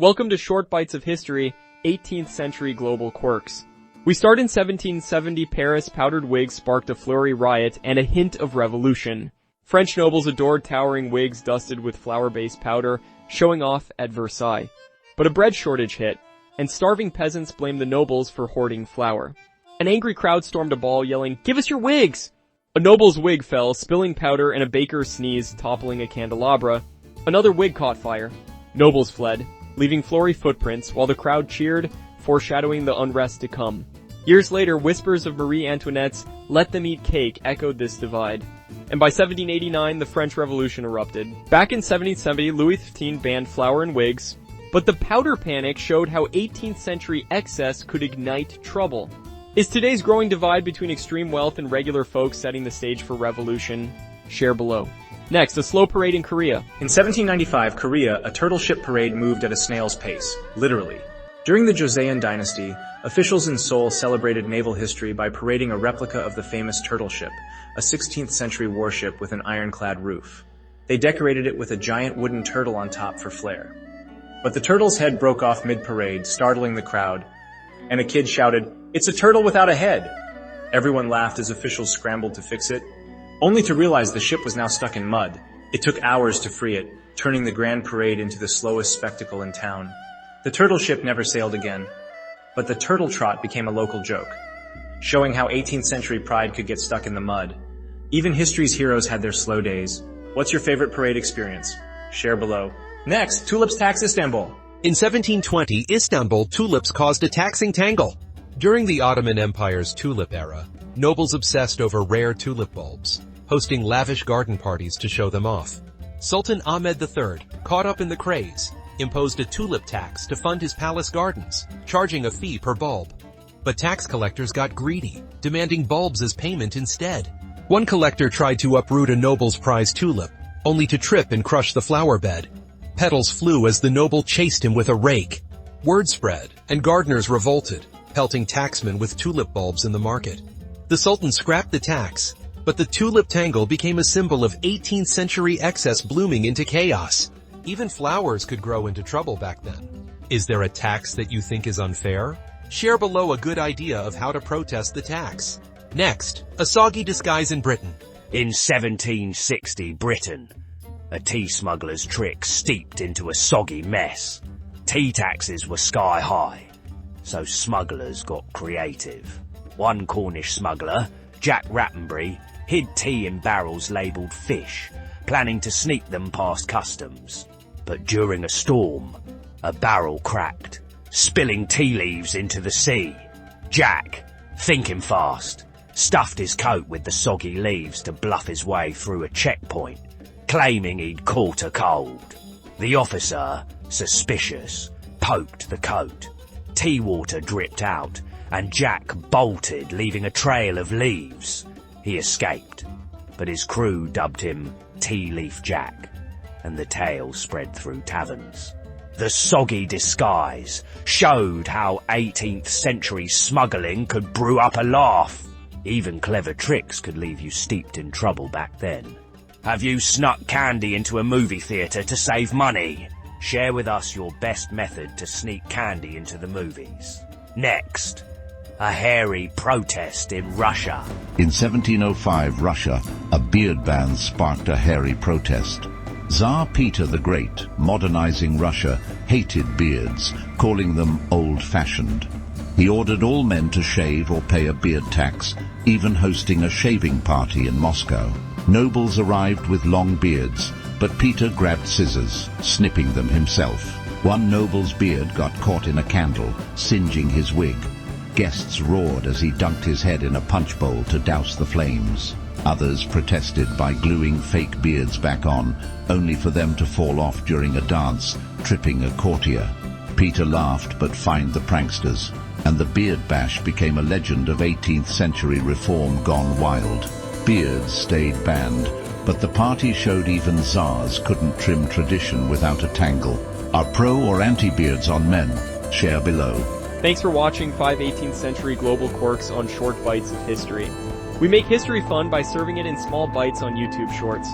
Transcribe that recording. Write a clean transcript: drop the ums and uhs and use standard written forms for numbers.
Welcome to Short Bites of History, 18th Century Global Quirks. We start in 1770. Paris. Powdered wigs sparked a flurry riot and a hint of revolution. French nobles adored towering wigs dusted with flour-based powder, showing off at Versailles. But a bread shortage hit, and starving peasants blamed the nobles for hoarding flour. An angry crowd stormed a ball, yelling, "Give us your wigs!" A noble's wig fell, spilling powder, and a baker sneezed, toppling a candelabra. Another wig caught fire. Nobles fled, leaving flowery footprints, while the crowd cheered, foreshadowing the unrest to come. Years later, whispers of Marie Antoinette's "let them eat cake" echoed this divide. And by 1789, the French Revolution erupted. Back in 1770, Louis XV banned flour and wigs, but the powder panic showed how 18th century excess could ignite trouble. Is today's growing divide between extreme wealth and regular folks setting the stage for revolution? Share below. Next, a slow parade in Korea. In 1795, Korea, a turtle ship parade moved at a snail's pace, literally. During the Joseon dynasty, officials in Seoul celebrated naval history by parading a replica of the famous turtle ship, a 16th century warship with an ironclad roof. They decorated it with a giant wooden turtle on top for flair. But the turtle's head broke off mid-parade, startling the crowd, and a kid shouted, "It's a turtle without a head!" Everyone laughed as officials scrambled to fix it, only to realize the ship was now stuck in mud. It took hours to free it, turning the grand parade into the slowest spectacle in town. The turtle ship never sailed again, but the turtle trot became a local joke, showing how 18th century pride could get stuck in the mud. Even history's heroes had their slow days. What's your favorite parade experience? Share below. Next, tulips tax Istanbul. In 1720, Istanbul, tulips caused a taxing tangle. During the Ottoman Empire's tulip era, nobles obsessed over rare tulip bulbs, hosting lavish garden parties to show them off. Sultan Ahmed III, caught up in the craze, imposed a tulip tax to fund his palace gardens, charging a fee per bulb. But tax collectors got greedy, demanding bulbs as payment instead. One collector tried to uproot a noble's prized tulip, only to trip and crush the flower bed. Petals flew as the noble chased him with a rake. Word spread, and gardeners revolted, pelting tacksmen with tulip bulbs in the market. The Sultan scrapped the tax, but the tulip tangle became a symbol of 18th century excess blooming into chaos. Even flowers could grow into trouble back then. Is there a tax that you think is unfair? Share below a good idea of how to protest the tax. Next, a soggy disguise in Britain. In 1760 Britain, a tea smuggler's trick steeped into a soggy mess. Tea taxes were sky high, so smugglers got creative. One Cornish smuggler, Jack Rattenbury, hid tea in barrels labelled fish, planning to sneak them past customs. But during a storm, a barrel cracked, spilling tea leaves into the sea. Jack, thinking fast, stuffed his coat with the soggy leaves to bluff his way through a checkpoint, claiming he'd caught a cold. The officer, suspicious, poked the coat. Tea water dripped out, and Jack bolted, leaving a trail of leaves. He escaped, but his crew dubbed him Tea Leaf Jack, and the tale spread through taverns. The soggy disguise showed how 18th century smuggling could brew up a laugh. Even clever tricks could leave you steeped in trouble back then. Have you snuck candy into a movie theatre to save money? Share with us your best method to sneak candy into the movies. Next, a hairy protest in Russia. In 1705 Russia, a beard ban sparked a hairy protest. Tsar Peter the Great, modernizing Russia, hated beards, calling them old-fashioned. He ordered all men to shave or pay a beard tax, even hosting a shaving party in Moscow. Nobles arrived with long beards, but Peter grabbed scissors, snipping them himself. One noble's beard got caught in a candle, singeing his wig. Guests roared as he dunked his head in a punch bowl to douse the flames. Others protested by gluing fake beards back on, only for them to fall off during a dance, tripping a courtier. Peter laughed but fined the pranksters, and the beard bash became a legend of 18th century reform gone wild. Beards stayed banned, but the party showed even czars couldn't trim tradition without a tangle. Are pro or anti-beards on men? Share below. Thanks for watching 5 18th century global quirks on Short Bites of History. We make history fun by serving it in small bites on YouTube Shorts.